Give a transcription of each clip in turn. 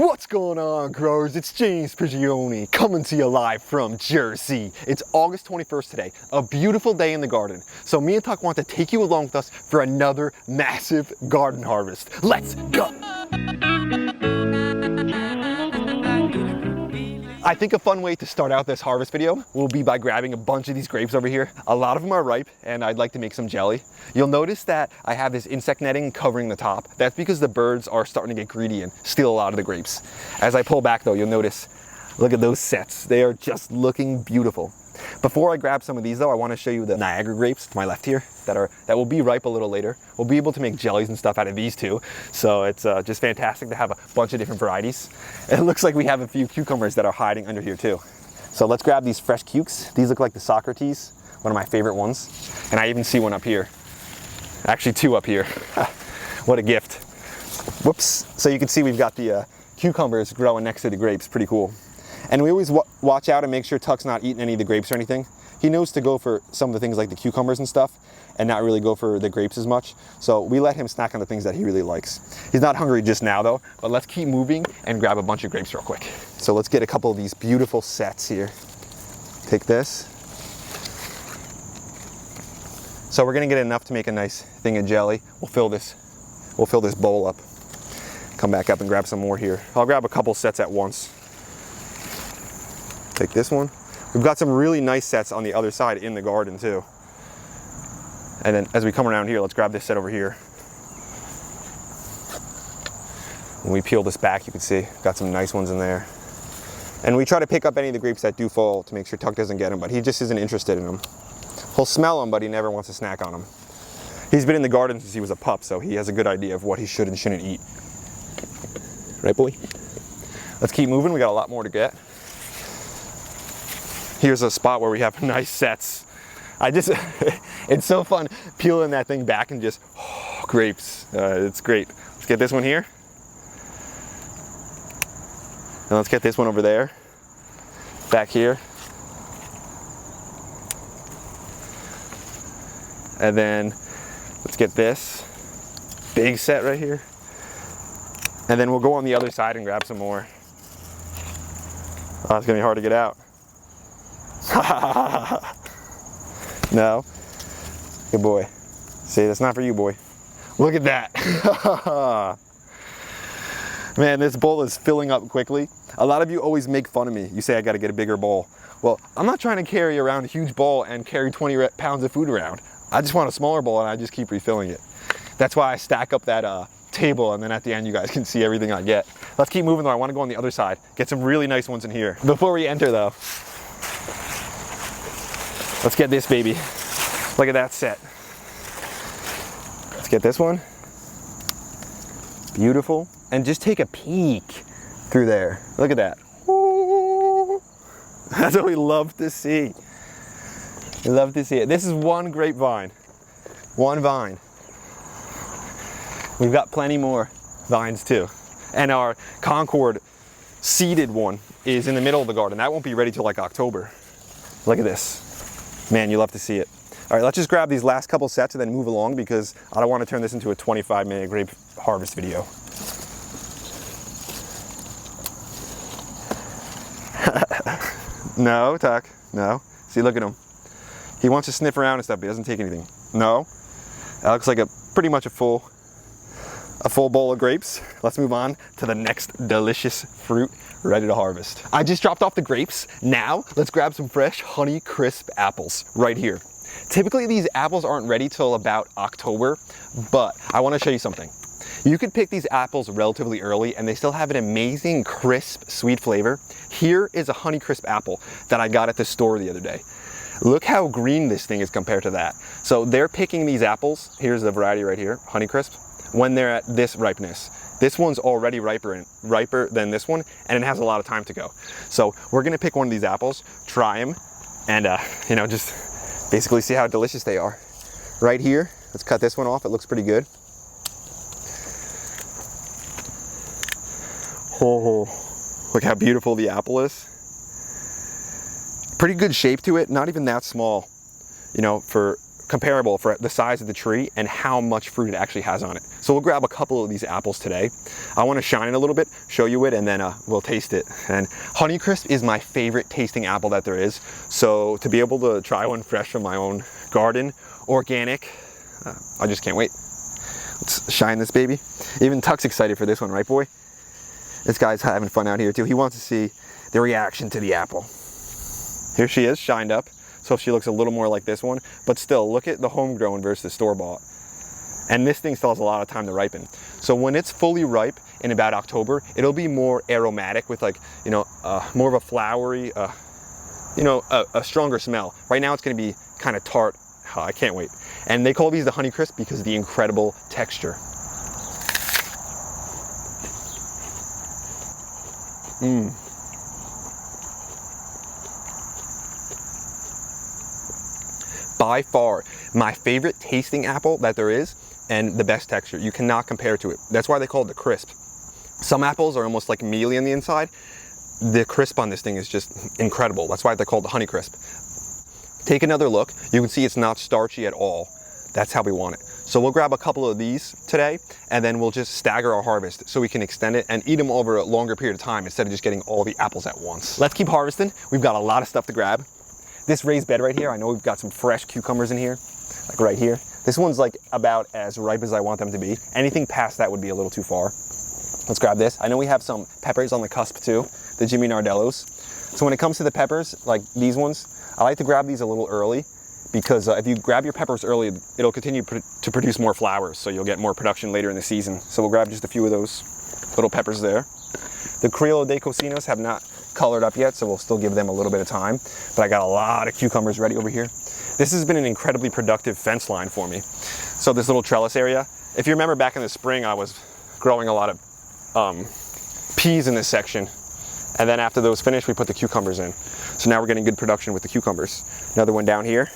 What's going on, growers? It's James Prigioni coming to you live from Jersey. It's August 21st today, a beautiful day in the garden. So me and Tuck want to take you along with us for another massive garden harvest. Let's go! I think a fun way to start out this harvest video will be by grabbing a bunch of these grapes over here. A lot of them are ripe and I'd like to make some jelly. You'll notice that I have this insect netting covering the top. That's because the birds are starting to get greedy and steal a lot of the grapes. As I pull back though, you'll notice, look at those sets. They are just looking beautiful. Before I grab some of these though, I want to show you the Niagara grapes to my left here that will be ripe a little later. We'll be able to make jellies and stuff out of these too. So it's just fantastic to have a bunch of different varieties. It looks like we have a few cucumbers that are hiding under here too. So let's grab these fresh cukes. These look like the Socrates, one of my favorite ones. And I even see one up here. Actually two up here. What a gift. Whoops. So you can see we've got the cucumbers growing next to the grapes. Pretty cool. And we always watch out and make sure Tuck's not eating any of the grapes or anything. He knows to go for some of the things like the cucumbers and stuff and not really go for the grapes as much. So we let him snack on the things that he really likes. He's not hungry just now though, but let's keep moving and grab a bunch of grapes real quick. So let's get a couple of these beautiful sets here. Take this. So we're gonna get enough to make a nice thing of jelly. We'll fill this bowl up. Come back up and grab some more here. I'll grab a couple sets at once. Take this one. We've got some really nice sets on the other side in the garden too. And then as we come around here, let's grab this set over here. When we peel this back, you can see, got some nice ones in there. And we try to pick up any of the grapes that do fall to make sure Tuck doesn't get them, but he just isn't interested in them. He'll smell them, but he never wants to snack on them. He's been in the garden since he was a pup, so he has a good idea of what he should and shouldn't eat. Right, boy? Let's keep moving, we got a lot more to get. Here's a spot where we have nice sets. It's so fun peeling that thing back and just, grapes. It's great. Let's get this one here. And let's get this one over there. Back here. And then let's get this big set right here. And then we'll go on the other side and grab some more. Oh, it's gonna be hard to get out. No. Good boy. See, that's not for you, boy. Look at that. Man, this bowl is filling up quickly. A lot of you always make fun of me. You say I gotta get a bigger bowl. Well, I'm not trying to carry around a huge bowl and carry 20 pounds of food around. I just want a smaller bowl and I just keep refilling it. That's why I stack up that table, and then at the end you guys can see everything I get. Let's keep moving though. I wanna go on the other side. Get some really nice ones in here. Before we enter though, let's get this baby. Look at that set. Let's get this one. Beautiful. And just take a peek through there. Look at that. Ooh. That's what we love to see. We love to see it. This is one grapevine. One vine. We've got plenty more vines too. And our Concord seeded one is in the middle of the garden. That won't be ready till like October. Look at this. Man, you love to see it. All right, let's just grab these last couple sets and then move along because I don't want to turn this into a 25-minute grape harvest video. No, Tuck, no. See, look at him. He wants to sniff around and stuff, but he doesn't take anything. No, that looks like pretty much a full bowl of grapes. Let's move on to the next delicious fruit ready to harvest. I just dropped off the grapes. Now let's grab some fresh honeycrisp apples right here. Typically these apples aren't ready till about October, but I want to show you something. You could pick these apples relatively early and they still have an amazing crisp, sweet flavor. Here is a honeycrisp apple that I got at the store the other day. Look how green this thing is compared to that. So they're picking these apples. Here's the variety right here, honeycrisp, when they're at this ripeness. This one's already riper than this one, and it has a lot of time to go. So we're gonna pick one of these apples, try them, and just basically see how delicious they are. Right here, let's cut this one off. It looks pretty good. Oh, look how beautiful the apple is. Pretty good shape to it, not even that small, you know, for comparable for the size of the tree and how much fruit it actually has on it. So we'll grab a couple of these apples today. I want to shine it a little bit, show you it, and then we'll taste it. And honeycrisp is my favorite tasting apple that there is. So to be able to try one fresh from my own garden, organic, I just can't wait. Let's shine this baby. Even Tuck's excited for this one, right, boy? This guy's having fun out here too. He wants to see the reaction to the apple. Here she is, shined up. So she looks a little more like this one, but still, look at the homegrown versus the store-bought. And this thing still has a lot of time to ripen. So when it's fully ripe in about October, it'll be more aromatic with like, you know, more of a flowery, you know, a stronger smell. Right now it's gonna be kind of tart. Oh, I can't wait. And they call these the honeycrisp because of the incredible texture. Mmm. By far, my favorite tasting apple that there is, and the best texture. You cannot compare to it. That's why they call it the crisp. Some apples are almost like mealy on the inside. The crisp on this thing is just incredible. That's why they're called the honeycrisp. Take another look. You can see it's not starchy at all. That's how we want it. So we'll grab a couple of these today, and then we'll just stagger our harvest so we can extend it and eat them over a longer period of time instead of just getting all the apples at once. Let's keep harvesting. We've got a lot of stuff to grab. This raised bed right here, I know we've got some fresh cucumbers in here, like right here. This one's like about as ripe as I want them to be. Anything past that would be a little too far. Let's grab this. I know we have some peppers on the cusp too, the Jimmy Nardellos. So when it comes to the peppers, like these ones, I like to grab these a little early because if you grab your peppers early, it'll continue to produce more flowers, so you'll get more production later in the season. So we'll grab just a few of those little peppers there. The Criollo de Cocinas have not colored up yet, so we'll still give them a little bit of time. But I got a lot of cucumbers ready over here. This has been an incredibly productive fence line for me. So this little trellis area, if you remember back in the spring, I was growing a lot of peas in this section. And then after those finished, we put the cucumbers in. So now we're getting good production with the cucumbers. Another one down here.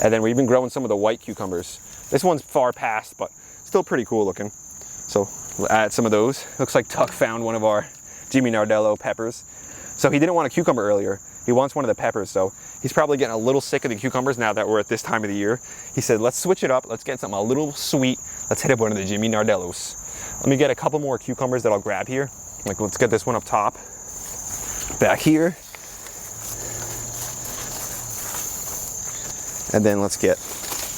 And then we've been growing some of the white cucumbers. This one's far past, but still pretty cool looking. So we'll add some of those. Looks like Tuck found one of our Jimmy Nardello peppers. So he didn't want a cucumber earlier. He wants one of the peppers, so he's probably getting a little sick of the cucumbers now that we're at this time of the year. He said, let's switch it up. Let's get something a little sweet. Let's hit up one of the Jimmy Nardellos. Let me get a couple more cucumbers that I'll grab here. Like, let's get this one up top. Back here. And then let's get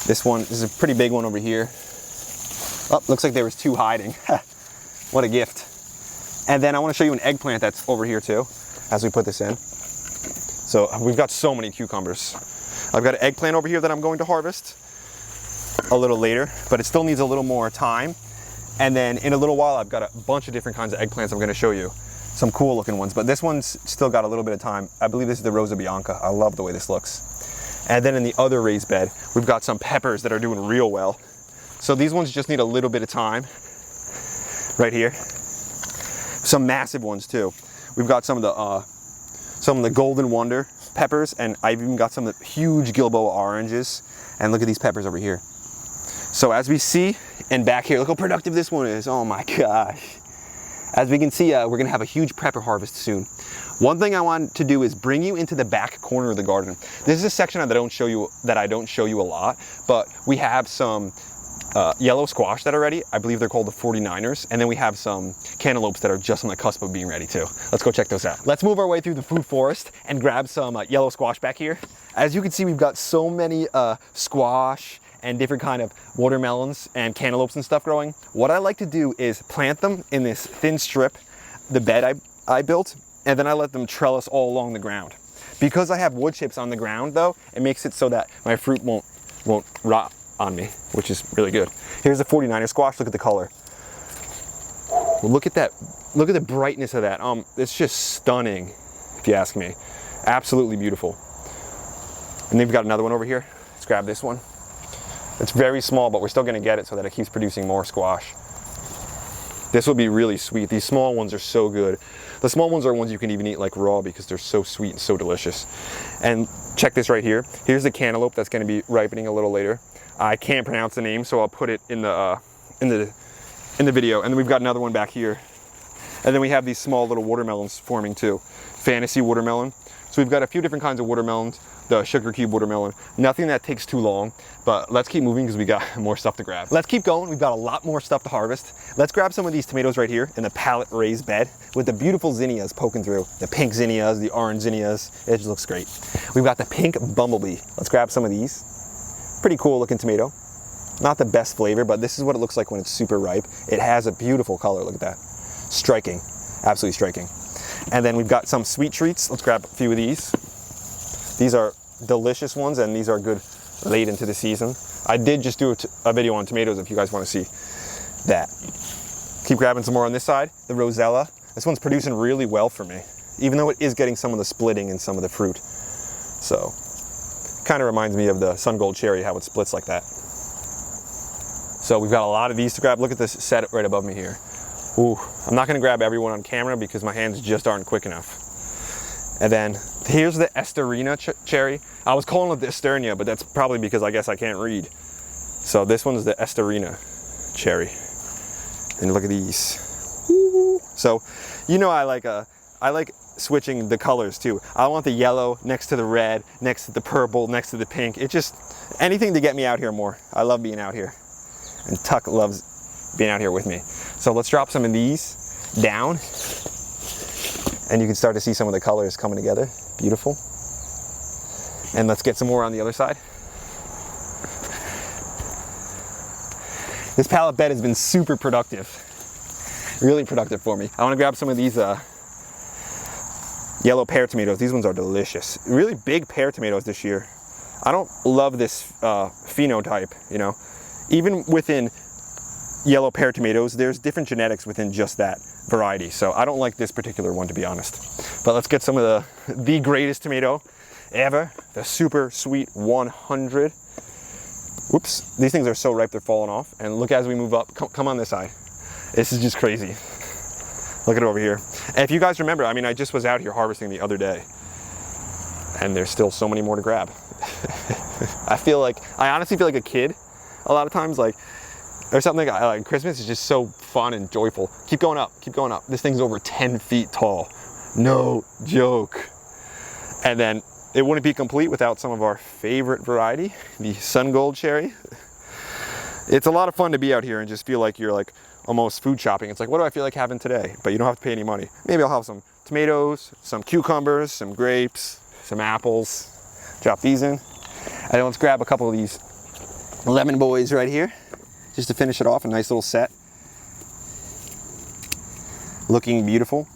this one. This is a pretty big one over here. Oh, looks like there was two hiding. What a gift. And then I want to show you an eggplant that's over here too, as we put this in. So we've got so many cucumbers. I've got an eggplant over here that I'm going to harvest a little later, but it still needs a little more time. And then in a little while, I've got a bunch of different kinds of eggplants I'm going to show you. Some cool looking ones, but this one's still got a little bit of time. I believe this is the Rosa Bianca. I love the way this looks. And then in the other raised bed, we've got some peppers that are doing real well. So these ones just need a little bit of time right here. Some massive ones too. We've got some of the Golden Wonder peppers, and I've even got some of the huge Gilboa oranges. And look at these peppers over here. So as we see, and back here, look how productive this one is. Oh my gosh. As we can see, we're gonna have a huge pepper harvest soon. One thing I want to do is bring you into the back corner of the garden. This is a section that I don't show you a lot, but we have some yellow squash that are ready. I believe they're called the 49ers. And then we have some cantaloupes that are just on the cusp of being ready too. Let's go check those out. Let's move our way through the fruit forest and grab some yellow squash back here. As you can see, we've got so many squash and different kind of watermelons and cantaloupes and stuff growing. What I like to do is plant them in this thin strip, the bed I built, and then I let them trellis all along the ground. Because I have wood chips on the ground though, it makes it so that my fruit won't rot on me, which is really good. Here's the 49er squash. Look at the color. Well, look at that. Look at the brightness of that. It's just stunning, if you ask me. Absolutely beautiful. And then we've got another one over here. Let's grab this one. It's very small, but we're still gonna get it so that it keeps producing more squash. This will be really sweet. These small ones are so good. The small ones are ones you can even eat like raw because they're so sweet and so delicious. And check this right here. Here's the cantaloupe that's gonna be ripening a little later. I can't pronounce the name, so I'll put it in the video. And then we've got another one back here. And then we have these small little watermelons forming too. Fantasy watermelon. So we've got a few different kinds of watermelons. The sugar cube watermelon. Nothing that takes too long, but let's keep moving because we got more stuff to grab. Let's keep going. We've got a lot more stuff to harvest. Let's grab some of these tomatoes right here in the pallet raised bed with the beautiful zinnias poking through. The pink zinnias, the orange zinnias. It just looks great. We've got the pink bumblebee. Let's grab some of these. Pretty cool looking tomato. Not the best flavor, but this is what it looks like when it's super ripe. It has a beautiful color. Look at that. Striking. Absolutely striking. And then we've got some sweet treats. Let's grab a few of these. These are delicious ones, and these are good late into the season. I did just do a video on tomatoes if you guys want to see that. Keep grabbing some more on this side. The Rosella. This one's producing really well for me, even though it is getting some of the splitting in some of the fruit. So, kind of reminds me of the Sun Gold cherry, how it splits like that. So we've got a lot of these to grab. Look at this set right above me here. Ooh, I'm not gonna grab everyone on camera because my hands just aren't quick enough. And then here's the Esterina cherry. I was calling it the Esternia, but that's probably because I guess I can't read. So this one's the Esterina cherry. And look at these. Woo. So, you know I like switching the colors too. I want the yellow next to the red, next to the purple, next to the pink. It just, anything to get me out here more. I love being out here. And Tuck loves being out here with me. So let's drop some of these down. And you can start to see some of the colors coming together. Beautiful. And let's get some more on the other side. This pallet bed has been super productive. Really productive for me. I want to grab some of these yellow pear tomatoes. These ones are delicious. Really big pear tomatoes this year. I don't love this phenotype, you know. Even within yellow pear tomatoes, there's different genetics within just that variety. So I don't like this particular one, to be honest. But let's get some of the greatest tomato ever, the super sweet 100. Whoops, these things are so ripe they're falling off. And look as we move up, come on this side. This is just crazy. Look at it over here. And if you guys remember, I mean, I just was out here harvesting the other day and there's still so many more to grab. I honestly feel like a kid a lot of times, like, or something like Christmas is just so fun and joyful. Keep going up, keep going up. This thing's over 10 feet tall. No joke. And then it wouldn't be complete without some of our favorite variety, the Sun Gold cherry. It's a lot of fun to be out here and just feel like you're like almost food shopping. It's like, what do I feel like having today? But you don't have to pay any money. Maybe I'll have some tomatoes, some cucumbers, some grapes, some apples. Drop these in. And then let's grab a couple of these lemon boys right here, just to finish it off. A nice little set. Looking beautiful.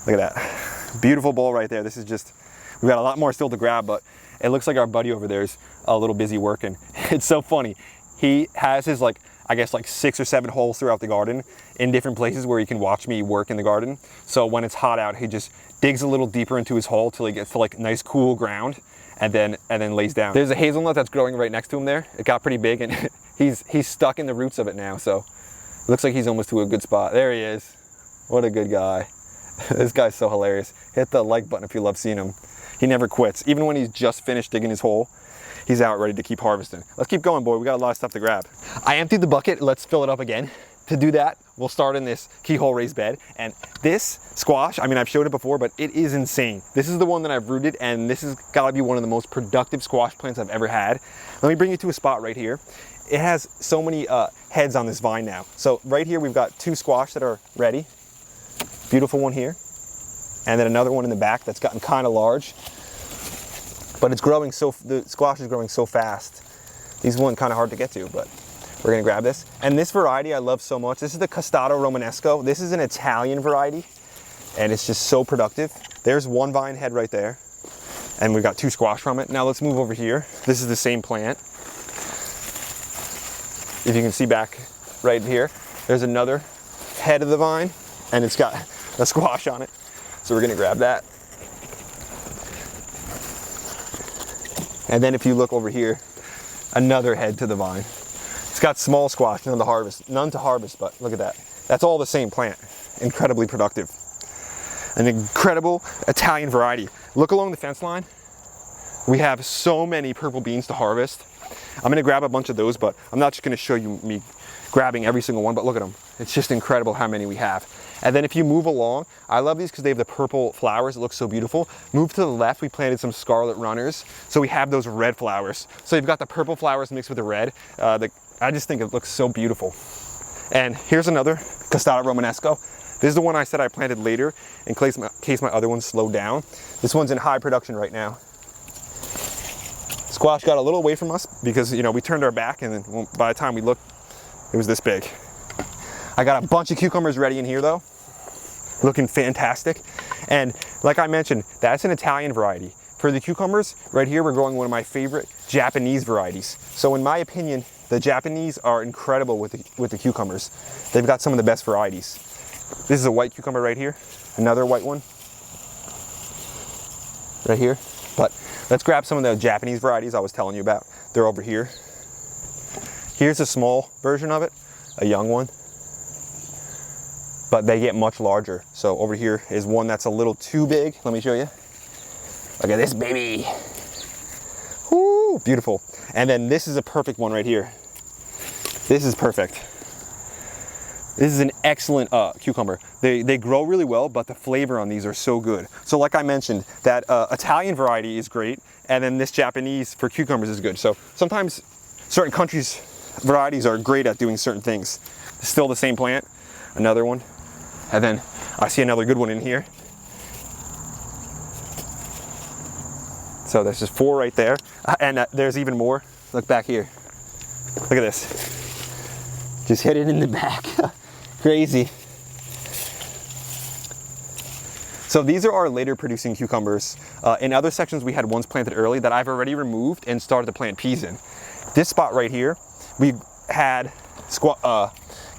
Look at that. Beautiful bowl right there. This is just, we've got a lot more still to grab, but it looks like our buddy over there is a little busy working. It's so funny. He has his I guess 6 or 7 holes throughout the garden in different places where he can watch me work in the garden. So when it's hot out, he just digs a little deeper into his hole till he gets to nice cool ground and then lays down. There's a hazelnut that's growing right next to him there. It got pretty big and he's stuck in the roots of it now. So it looks like he's almost to a good spot. There he is. What a good guy. This guy's so hilarious. Hit the like button if you love seeing him. He never quits. Even when he's just finished digging his hole, he's out ready to keep harvesting. Let's keep going, boy. We got a lot of stuff to grab. I emptied the bucket. Let's fill it up again. To do that, we'll start in this keyhole raised bed. And this squash, I mean, I've showed it before, but it is insane. This is the one that I've rooted, and this has got to be one of the most productive squash plants I've ever had. Let me bring you to a spot right here. It has so many heads on this vine now. So right here, we've got 2 squash that are ready. Beautiful one here. And then another one in the back that's gotten kind of large. But it's growing the squash is growing so fast. These ones kind of hard to get to, but we're gonna grab this. And this variety I love so much. This is the Costato Romanesco. This is an Italian variety, and it's just so productive. There's one vine head right there, and we've got 2 squash from it. Now let's move over here. This is the same plant. If you can see back right here, there's another head of the vine, and it's got a squash on it. So we're gonna grab that. And then if you look over here, another head to the vine. It's got small squash, none to harvest, but look at that. That's all the same plant. Incredibly productive. An incredible Italian variety. Look along the fence line. We have so many purple beans to harvest. I'm gonna grab a bunch of those, but I'm not just gonna show you me grabbing every single one, but look at them. It's just incredible how many we have. And then if you move along, I love these because they have the purple flowers. It looks so beautiful. Move to the left, we planted some scarlet runners. So we have those red flowers. So you've got the purple flowers mixed with the red. I just think it looks so beautiful. And here's another Costata Romanesco. This is the one I said I planted later in case my other ones slowed down. This one's in high production right now. Squash got a little away from us because, you know, we turned our back, and then by the time we looked, it was this big. I got a bunch of cucumbers ready in here though, looking fantastic. And like I mentioned, that's an Italian variety. For the cucumbers, right here, we're growing one of my favorite Japanese varieties. So in my opinion, the Japanese are incredible with the cucumbers. They've got some of the best varieties. This is a white cucumber right here, another white one right here. But let's grab some of the Japanese varieties I was telling you about. They're over here. Here's a small version of it, a young one, but they get much larger. So over here is one that's a little too big. Let me show you. Look at this baby. Woo, beautiful. And then this is a perfect one right here. This is perfect. This is an excellent cucumber. They grow really well, but the flavor on these are so good. So like I mentioned, that Italian variety is great, and then this Japanese for cucumbers is good. So sometimes certain countries' varieties are great at doing certain things. It's still the same plant, another one. And then I see another good one in here. So there's just 4 right there. And there's even more. Look back here. Look at this. Just hit it in the back. Crazy. So these are our later producing cucumbers. In other sections we had ones planted early that I've already removed and started to plant peas in. This spot right here, we had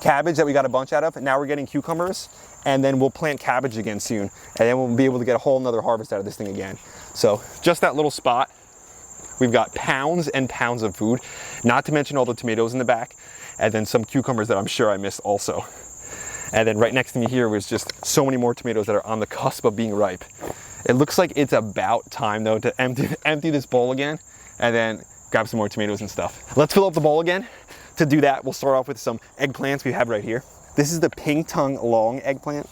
cabbage that we got a bunch out of, and now we're getting cucumbers, and then we'll plant cabbage again soon, and then we'll be able to get a whole nother harvest out of this thing again. So just that little spot, we've got pounds and pounds of food, not to mention all the tomatoes in the back, and then some cucumbers that I'm sure I missed also. And then right next to me here was just so many more tomatoes that are on the cusp of being ripe. It looks like it's about time though to empty this bowl again, and then grab some more tomatoes and stuff. Let's fill up the bowl again. To do that, we'll start off with some eggplants we have right here. This is the pink tongue long eggplant.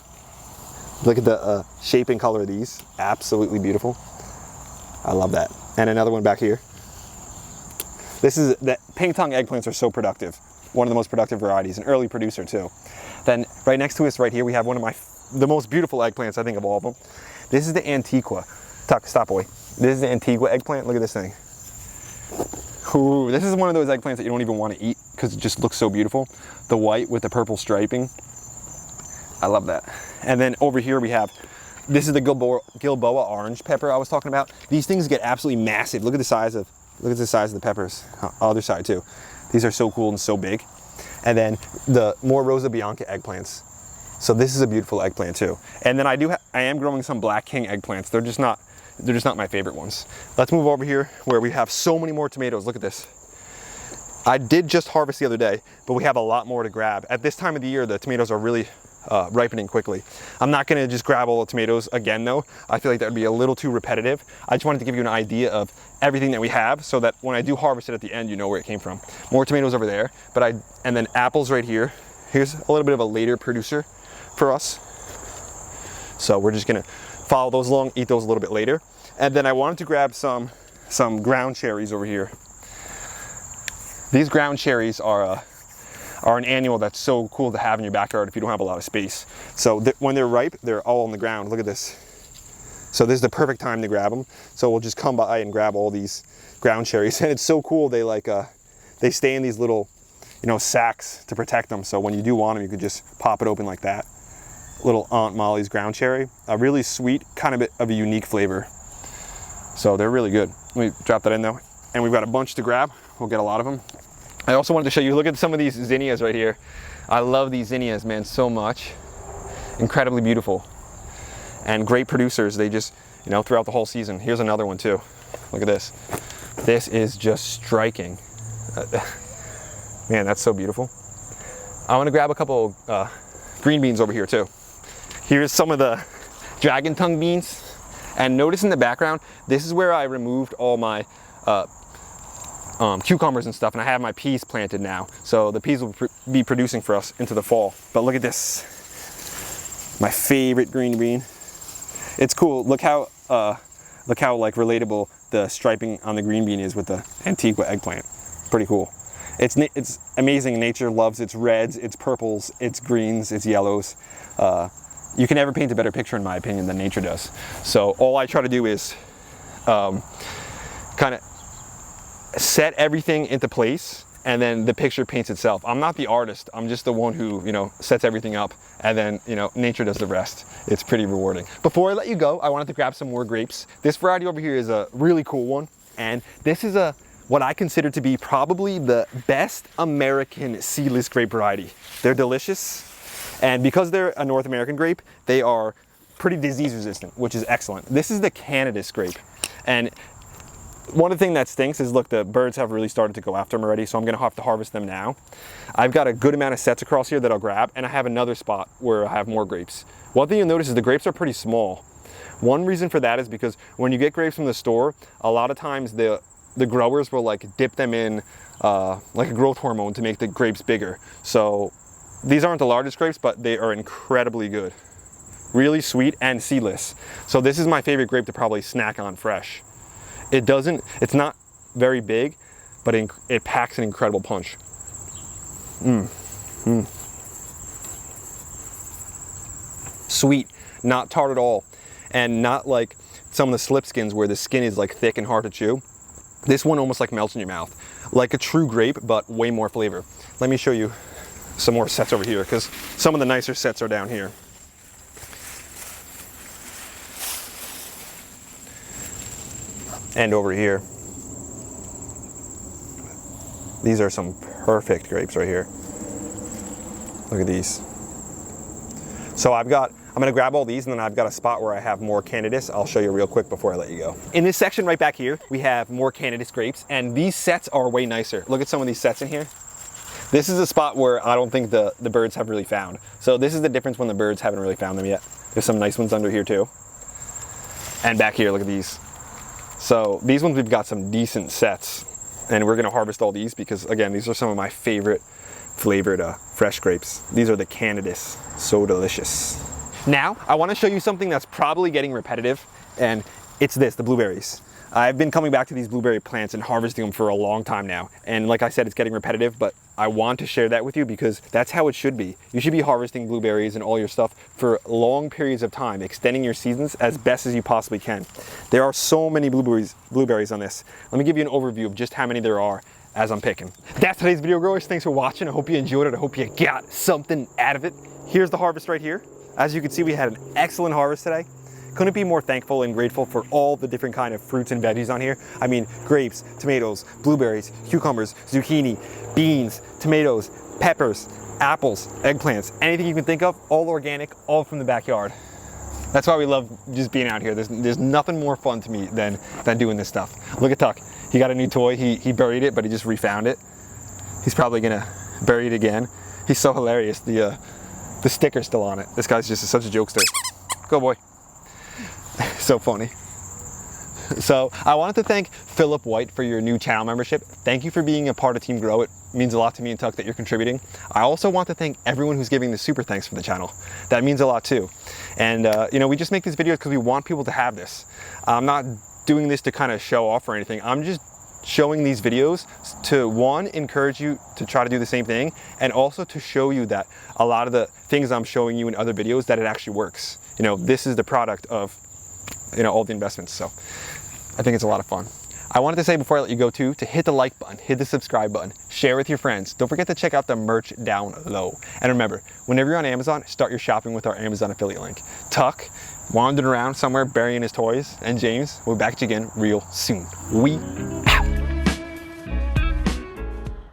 Look at the shape and color of these. Absolutely beautiful. I love that. And another one back here. The pink tongue eggplants are so productive. One of the most productive varieties, an early producer too. Then right next to us right here, we have one of the most beautiful eggplants I think of all of them. This is the Antigua. Tuck, stop boy. This is the Antigua eggplant. Look at this thing. Ooh, this is one of those eggplants that you don't even want to eat because it just looks so beautiful. The white with the purple striping. I love that. And then over here we have, this is the Gilboa orange pepper I was talking about. These things get absolutely massive. Look at the size of the peppers. Other side too. These are so cool and so big. And then the more Rosa Bianca eggplants. So this is a beautiful eggplant too. And then I am growing some Black King eggplants. They're just not my favorite ones. Let's move over here where we have so many more tomatoes. Look at this. I did just harvest the other day, but we have a lot more to grab. At this time of the year, the tomatoes are really ripening quickly. I'm not gonna just grab all the tomatoes again though. I feel like that would be a little too repetitive. I just wanted to give you an idea of everything that we have so that when I do harvest it at the end, you know where it came from. More tomatoes over there, and then apples right here. Here's a little bit of a later producer for us. So we're just gonna follow those along, eat those a little bit later. And then I wanted to grab some ground cherries over here. These ground cherries are an annual that's so cool to have in your backyard if you don't have a lot of space. So when they're ripe, they're all on the ground. Look at this. So this is the perfect time to grab them. So we'll just come by and grab all these ground cherries. And it's so cool. They stay in these little, sacks to protect them. So when you do want them, you could just pop it open like that. Little Aunt Molly's ground cherry. A really sweet, kind of a unique flavor. So they're really good. Let me drop that in though. And we've got a bunch to grab. We'll get a lot of them. I also wanted to show you, look at some of these zinnias right here. I love these zinnias, man, so much. Incredibly beautiful. And great producers, they just, throughout the whole season. Here's another one too. Look at this. This is just striking. Man, that's so beautiful. I want to grab a couple green beans over here too. Here's some of the dragon tongue beans. And notice in the background, this is where I removed all my cucumbers and stuff, and I have my peas planted now. So the peas will be producing for us into the fall. But look at this, my favorite green bean. It's cool. Look how like relatable the striping on the green bean is with the Antigua eggplant. Pretty cool. It's amazing. Nature loves its reds, its purples, its greens, its yellows. You can never paint a better picture, in my opinion, than nature does. So all I try to do is kind of set everything into place, and then the picture paints itself. I'm not the artist. I'm just the one who, sets everything up, and then, nature does the rest. It's pretty rewarding. Before I let you go, I wanted to grab some more grapes. This variety over here is a really cool one, and this is what I consider to be probably the best American seedless grape variety. They're delicious, and because they're a North American grape, they are pretty disease resistant, which is excellent. This is the Cannabis grape, and one of the things that stinks is, look, the birds have really started to go after them already, so I'm gonna have to harvest them now. I've got a good amount of sets across here that I'll grab, and I have another spot where I have more grapes. One thing you'll notice is the grapes are pretty small. One reason for that is because when you get grapes from the store, a lot of times the growers will like dip them in like a growth hormone to make the grapes bigger. So these aren't the largest grapes, but they are incredibly good. Really sweet and seedless. So this is my favorite grape to probably snack on fresh. It's not very big, but it packs an incredible punch. Sweet, not tart at all, and not like some of the slip skins where the skin is like thick and hard to chew. This one almost like melts in your mouth, like a true grape, but way more flavor. Let me show you some more sets over here, because some of the nicer sets are down here. And over here. These are some perfect grapes right here. Look at these. So I'm gonna grab all these, and then I've got a spot where I have more Cannabis. I'll show you real quick before I let you go. In this section right back here, we have more Cannabis grapes, and these sets are way nicer. Look at some of these sets in here. This is a spot where I don't think the birds have really found. So this is the difference when the birds haven't really found them yet. There's some nice ones under here too. And back here, look at these. So these ones, we've got some decent sets, and we're gonna harvest all these because, again, these are some of my favorite flavored fresh grapes. These are the Cannabis, so delicious. Now, I wanna show you something that's probably getting repetitive, and it's this, the blueberries. I've been coming back to these blueberry plants and harvesting them for a long time now. And like I said, it's getting repetitive, but I want to share that with you because that's how it should be. You should be harvesting blueberries and all your stuff for long periods of time, extending your seasons as best as you possibly can. There are so many blueberries on this. Let me give you an overview of just how many there are as I'm picking. That's today's video, growers. Thanks for watching. I hope you enjoyed it. I hope you got something out of it. Here's the harvest right here. As you can see, we had an excellent harvest today. Couldn't be more thankful and grateful for all the different kind of fruits and veggies on here. I mean, grapes, tomatoes, blueberries, cucumbers, zucchini, beans, tomatoes, peppers, apples, eggplants, anything you can think of, all organic, all from the backyard. That's why we love just being out here. There's nothing more fun to me than doing this stuff. Look at Tuck. He got a new toy. He buried it, but he just refound it. He's probably gonna bury it again. He's so hilarious. The sticker's still on it. This guy's just such a jokester. Go boy. So funny. So I wanted to thank Philip White for your new channel membership. Thank you for being a part of Team Grow. It means a lot to me and Tuck that you're contributing. I also want to thank everyone who's giving the super thanks for the channel. That means a lot too. And we just make these videos because we want people to have this. I'm not doing this to kind of show off or anything. I'm just showing these videos to, one, encourage you to try to do the same thing, and also to show you that a lot of the things I'm showing you in other videos, that it actually works. This is the product of all the investments. So I think it's a lot of fun. I wanted to say before I let you go too, to hit the like button, hit the subscribe button, share with your friends. Don't forget to check out the merch down low. And remember, whenever you're on Amazon, start your shopping with our Amazon affiliate link. Tuck, wandering around somewhere burying his toys, and James, we'll be back to you again real soon. We